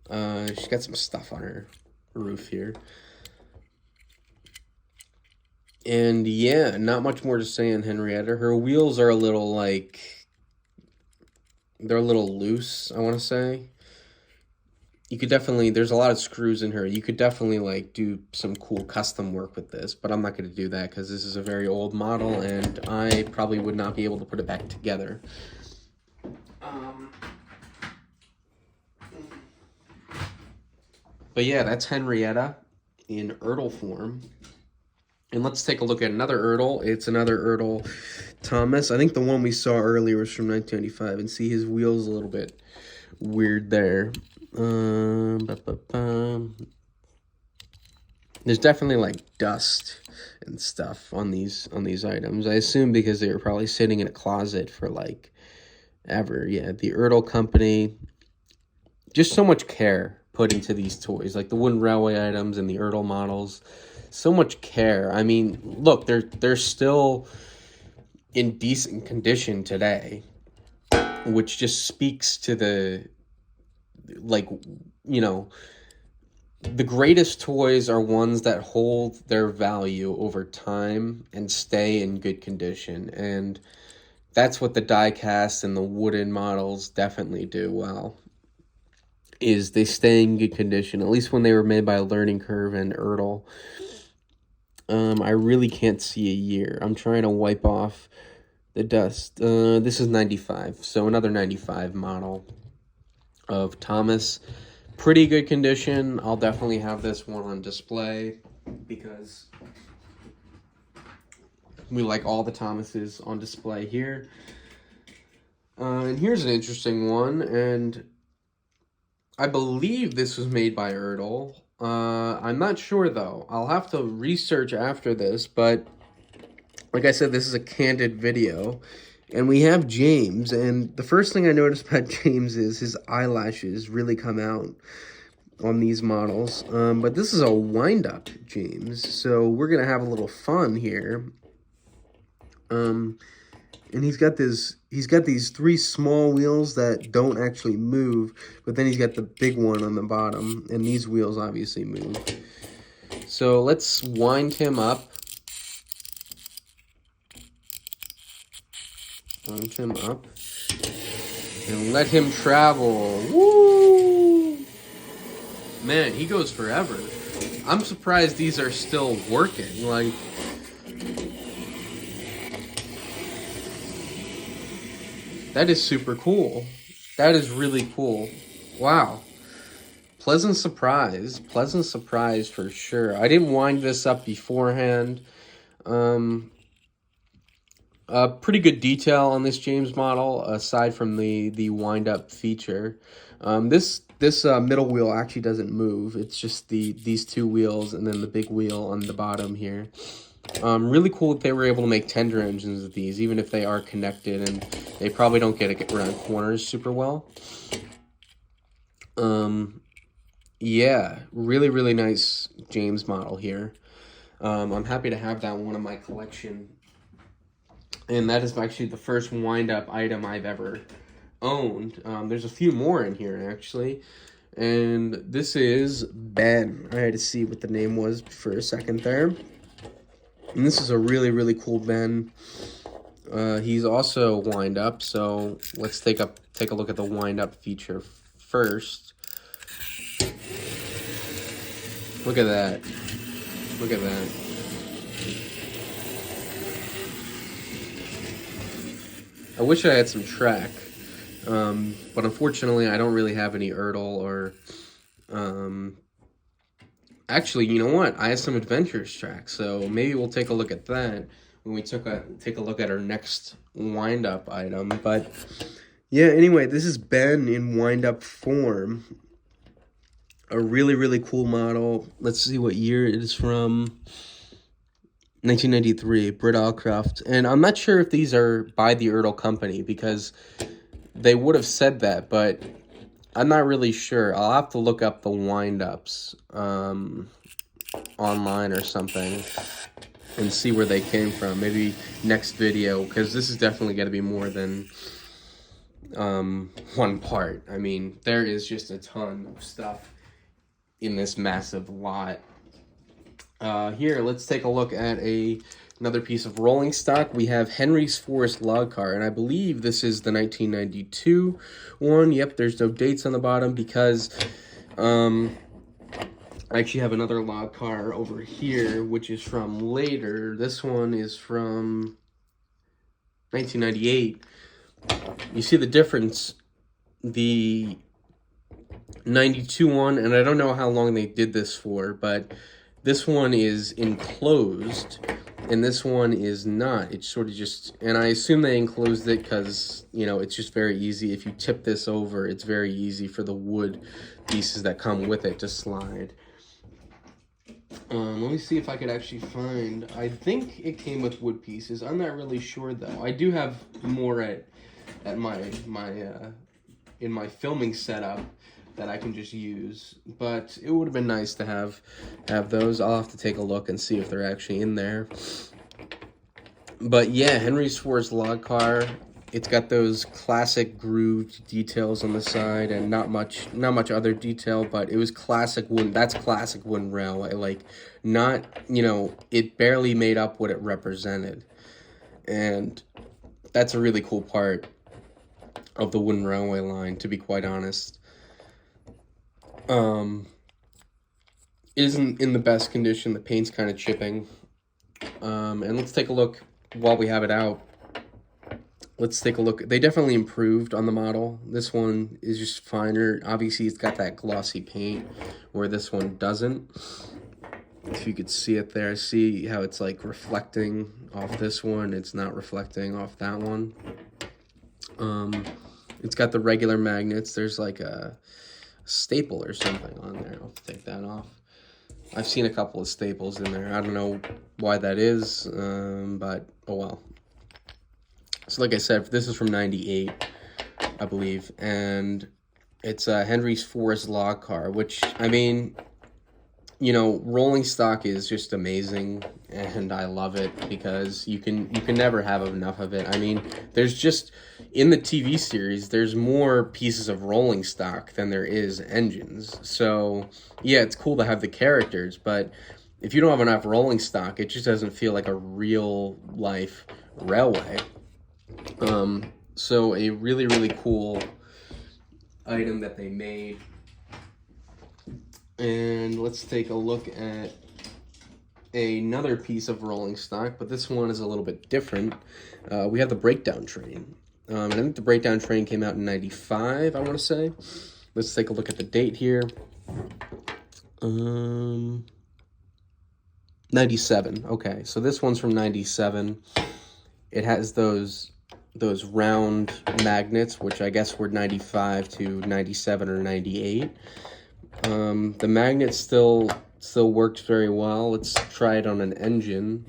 She's got some stuff on her roof here. And yeah, not much more to say on Henrietta. Her wheels are a little they're a little loose, I want to say. you could definitely, there's a lot of screws in her. You could definitely like do some cool custom work with this, but I'm not going to do that because this is a very old model and I probably would not be able to put it back together. But yeah, that's Henrietta in Ertl form. And let's take a look at another Ertl. It's another Ertl Thomas. I think the one we saw earlier was from 1995, and see his wheels a little bit weird there. There's definitely like dust and stuff on these items. I assume because they were probably sitting in a closet for like ever. Yeah, the Ertl company, just so much care put into these toys, like the wooden railway items and the Ertl models. So much care. I mean, look, they're still in decent condition today, which just speaks to the, like, you know, the greatest toys are ones that hold their value over time and stay in good condition. And that's what the die-cast and the wooden models definitely do well, is they stay in good condition, at least when they were made by Learning Curve and Ertl. I really can't see a year. I'm trying to wipe off the dust. This is 95, so another 95 model of Thomas. Pretty good condition. I'll definitely have this one on display because we like all the Thomases on display here. And here's an interesting one, and I believe this was made by Ertl. I'm not sure, though. I'll have to research after this, but like I said, this is a candid video. And we have James, and the first thing I noticed about James is his eyelashes really come out on these models. But this is a wind-up James, so we're going to have a little fun here. And he's got these three small wheels that don't actually move, but then he's got the big one on the bottom, and these wheels obviously move. So let's wind him up. Wind him up. And let him travel. Woo! Man, he goes forever. I'm surprised these are still working. Like, that is super cool. That is really cool. Wow. Pleasant surprise for sure. I didn't wind this up beforehand. Pretty good detail on this James model, aside from the wind up feature. This middle wheel actually doesn't move. It's just these two wheels and then the big wheel on the bottom here. Really cool that they were able to make tender engines with these, even if they are connected, and they probably don't get around corners super well. Yeah, really, really nice James model here. I'm happy to have that one in my collection. And that is actually the first wind-up item I've ever owned. There's a few more in here, actually. And this is Ben. I had to see what the name was for a second there. And this is a really, really cool Ben. He's also wind-up, so let's take a look at the wind-up feature first. Look at that. Look at that. I wish I had some track, but unfortunately I don't really have any Ertl or, actually, you know what? I have some Adventures track, so maybe we'll take a look at that when we take a look at our next wind-up item. But yeah, anyway, this is Ben in wind-up form. A really, really cool model. Let's see what year it is from. 1993, Britt Allcroft. And I'm not sure if these are by the Ertl company, because they would have said that, but I'm not really sure. I'll have to look up the wind-ups online or something and see where they came from. Maybe next video, because this is definitely going to be more than one part. I mean, there is just a ton of stuff in this massive lot. Here, let's take a look at another piece of rolling stock. We have Henry's Forest log car, and I believe this is the 1992 one. Yep, there's no dates on the bottom because I actually have another log car over here, which is from later. This one is from 1998. You see the difference? The 92 one, and I don't know how long they did this for, but this one is enclosed, and this one is not. It's sort of just, and I assume they enclosed it because, you know, it's just very easy. If you tip this over, it's very easy for the wood pieces that come with it to slide. Let me see if I could actually find. I think it came with wood pieces. I'm not really sure though. I do have more at my in my filming setup that I can just use, but it would have been nice to have those. I'll have to take a look and see if they're actually in there. But yeah, Henry Swartz log car. It's got those classic grooved details on the side and not much other detail, but it was classic wooden. That's classic wooden railway. Like, not, you know, it barely made up what it represented. And that's a really cool part of the wooden railway line, to be quite honest. Isn't in the best condition. The paint's kind of chipping. And let's take a look while we have it out. Let's take a look. They definitely improved on the model. This one is just finer. Obviously, it's got that glossy paint where this one doesn't. If you could see it there, see how it's like reflecting off this one. It's not reflecting off that one. It's got the regular magnets. There's like a staple or something on there. I'll take that off. I've seen a couple of staples in there. I don't know why that is, but oh well. So like I said, this is from 98, I believe, and it's a Henry Swartz log car, which, I mean, you know, rolling stock is just amazing, and I love it because you can never have enough of it. I mean, there's just, in the TV series, there's more pieces of rolling stock than there is engines. So, yeah, it's cool to have the characters, but if you don't have enough rolling stock, it just doesn't feel like a real life railway. So a really, really cool item that they made. And let's take a look at another piece of rolling stock, but this one is a little bit different. We have the breakdown train. And I think the breakdown train came out in 95, I want to say. Let's take a look at the date here. 97. Okay, so this one's from 97. It has those round magnets, which I guess were 95 to 97 or 98. The magnet still works very well. Let's try it on an engine.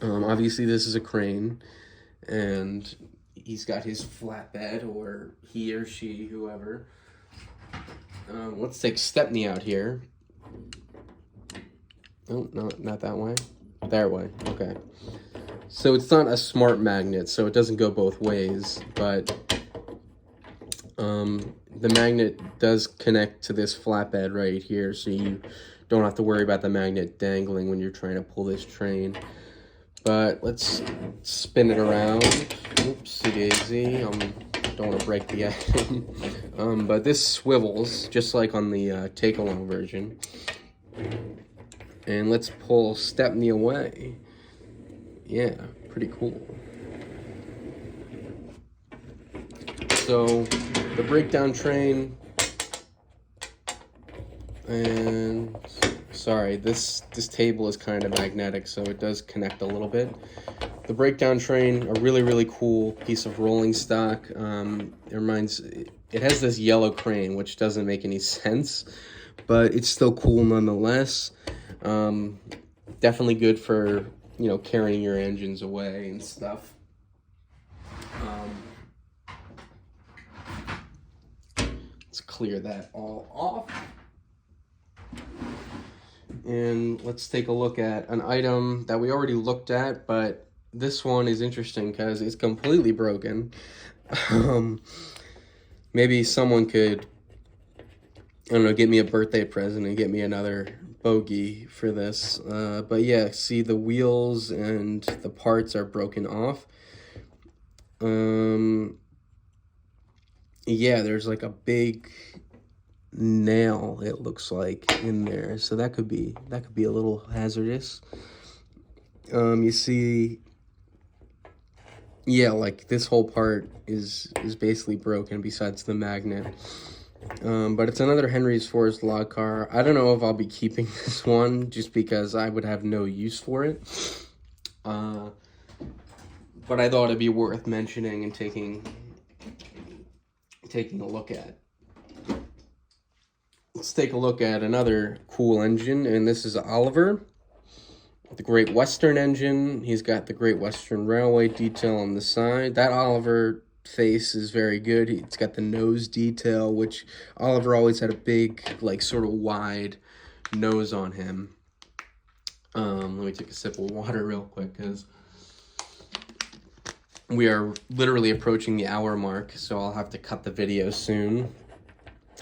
Obviously this is a crane, and he's got his flatbed, or he or she, whoever. Let's take Stepney out here. Oh, no, not that way. That way, okay. So it's not a smart magnet, so it doesn't go both ways, but the magnet does connect to this flatbed right here, so you don't have to worry about the magnet dangling when you're trying to pull this train. But let's spin it around. Oopsie daisy. Don't want to break the item. But this swivels, just like on the take-along version. And let's pull Stepney away. Yeah, pretty cool. So, the breakdown train, and sorry, this table is kind of magnetic, so it does connect a little bit. The breakdown train, a really, really cool piece of rolling stock. It has this yellow crane, which doesn't make any sense, but it's still cool nonetheless. Definitely good for, you know, carrying your engines away and stuff. Let's clear that all off. And let's take a look at an item that we already looked at, but this one is interesting because it's completely broken. Maybe someone could, I don't know, get me a birthday present and get me another bogey for this. But yeah, see, the wheels and the parts are broken off. Yeah, there's like a big nail, it looks like, in there. So that could be a little hazardous. You see, yeah, like this whole part is basically broken besides the magnet. But it's another Henry's Forest log car. I don't know if I'll be keeping this one just because I would have no use for it. But I thought it'd be worth mentioning and taking a look at. Let's take a look at another cool engine, and this is Oliver, the Great Western engine. He's got the Great Western Railway detail on the side. That Oliver face is very good. It's got the nose detail, which Oliver always had a big, like, sort of wide nose on him. Let me take a sip of water real quick, because we are literally approaching the hour mark, so I'll have to cut the video soon.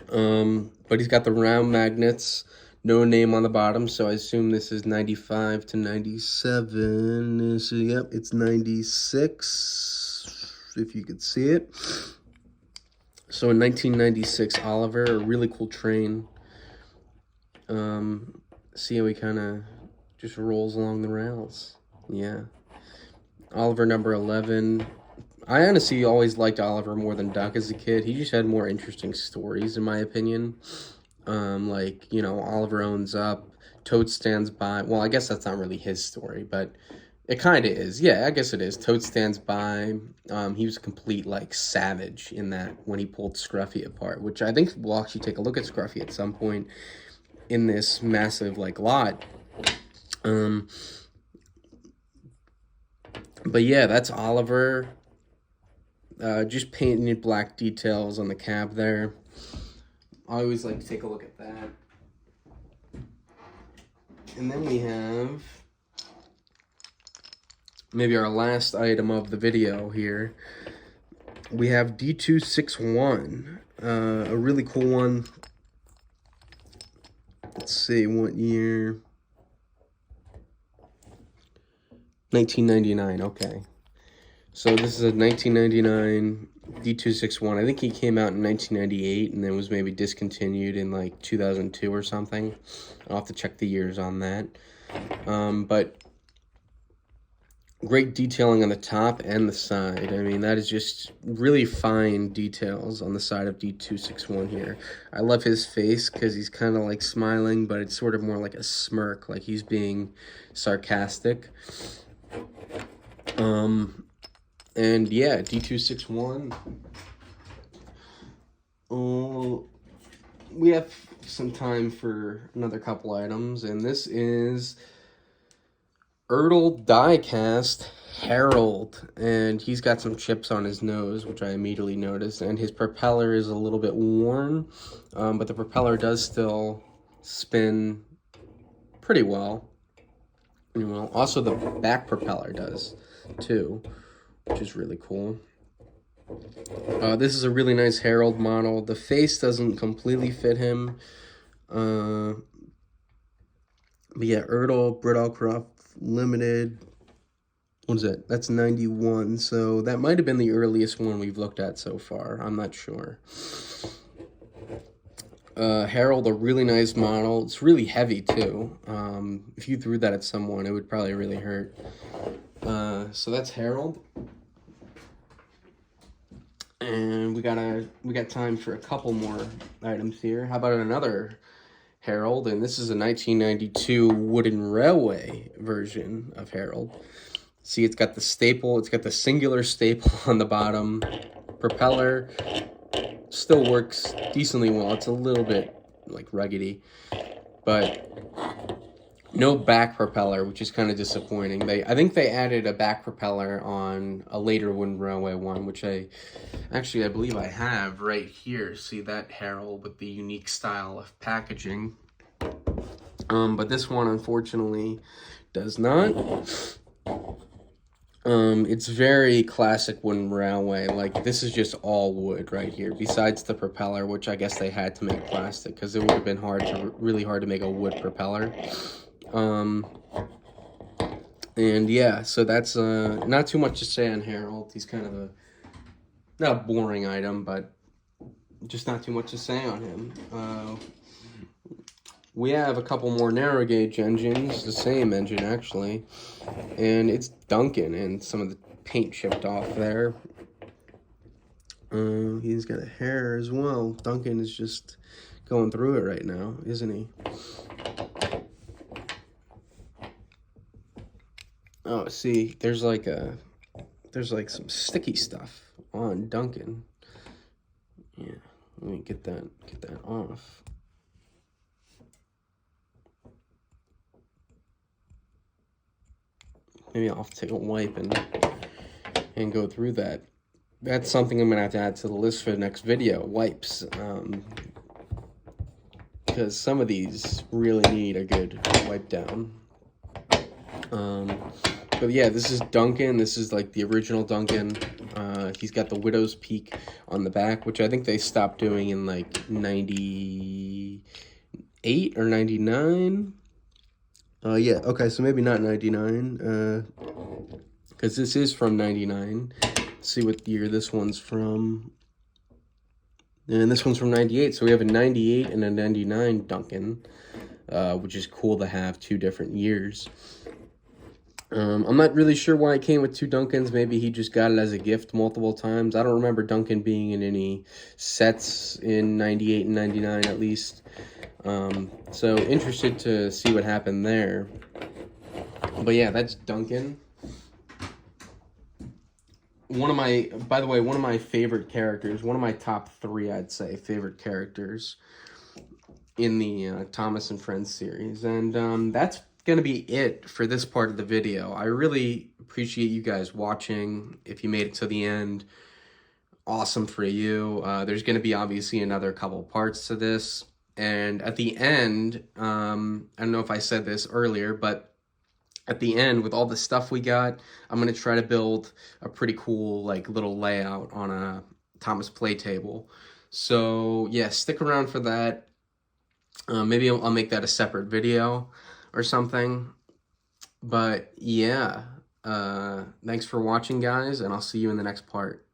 But he's got the round magnets, no name on the bottom, so I assume this is 95 to 97. So, yep, it's 96, if you could see it. So in 1996, Oliver, a really cool train. See how he kind of just rolls along the rails. Yeah. Oliver number 11. I honestly always liked Oliver more than Duck as a kid. He just had more interesting stories, in my opinion. Like, you know, Oliver owns up, Toad stands by. Well, I guess that's not really his story, but it kind of is. Yeah, I guess it is. Toad stands by. He was a complete, like, savage in that when he pulled Scruffy apart, which I think we'll actually take a look at Scruffy at some point in this massive, like, lot. But yeah, that's Oliver. Just painted black details on the cab there. I always like to take a look at that. And then we have maybe our last item of the video here. We have D261, a really cool one. Let's see, what year? 1999, okay. So this is a 1999 D261. I think he came out in 1998 and then was maybe discontinued in like 2002 or something. I'll have to check the years on that. But great detailing on the top and the side. I mean, that is just really fine details on the side of D261 here. I love his face because he's kind of like smiling, but it's sort of more like a smirk, like he's being sarcastic. And yeah, D261. We have some time for another couple items, and this is Ertl diecast Harold, and he's got some chips on his nose, which I immediately noticed, and his propeller is a little bit worn, but the propeller does still spin pretty well. You know, also the back propeller does too, which is really cool. This is a really nice Harold model. The face doesn't completely fit him. But yeah, Ertl, Britallcroft Limited. What is it? That's 91. So that might have been the earliest one we've looked at so far. I'm not sure. Harold, a really nice model. It's really heavy too. If you threw that at someone, it would probably really hurt. So that's Harold. And we got time for a couple more items here. How about another Harold? And this is a 1992 wooden railway version of Harold. See, it's got the staple. It's got the singular staple on the bottom. Propeller still works decently well. It's a little bit like ruggedy, but no back propeller, which is kind of disappointing. I think they added a back propeller on a later wooden railway one, which I believe I have right here. See that Harold with the unique style of packaging. But this one unfortunately does not. It's very classic wooden railway. Like, this is just all wood right here, besides the propeller, which I guess they had to make plastic because it would have been really hard to make a wood propeller. And yeah, so that's not too much to say on Harold. He's kind of not a boring item, but just not too much to say on him. We have a couple more narrow gauge engines, the same engine actually, and it's Duncan, and some of the paint chipped off there. He's got a hair as well. Duncan is just going through it right now, isn't he? Oh, see, there's like some sticky stuff on Duncan. Yeah, let me get that off. Maybe I'll have to take a wipe and go through that. That's something I'm gonna have to add to the list for the next video, wipes. Because some of these really need a good wipe down. But yeah, this is Duncan. This is like the original Duncan. He's got the widow's peak on the back, which I think they stopped doing in like 98 or 99. Yeah, okay, so maybe not 99, because this is from 99. Let's see what year this one's from. And this one's from 98, so we have a 98 and a 99 Duncan, which is cool to have two different years. I'm not really sure why it came with two Duncans. Maybe he just got it as a gift multiple times. I don't remember Duncan being in any sets in 98 and 99 at least. So interested to see what happened there. But yeah, that's Duncan. By the way, one of my favorite characters, one of my top 3, I'd say, favorite characters in the Thomas and Friends series. And that's going to be it for this part of the video. I really appreciate you guys watching. If you made it to the end, awesome for you. There's going to be obviously another couple parts to this. And at the end, I don't know if I said this earlier, but at the end, with all the stuff we got, I'm going to try to build a pretty cool, like, little layout on a Thomas play table. So, yeah, stick around for that. Maybe I'll make that a separate video or something. But, yeah, thanks for watching, guys, and I'll see you in the next part.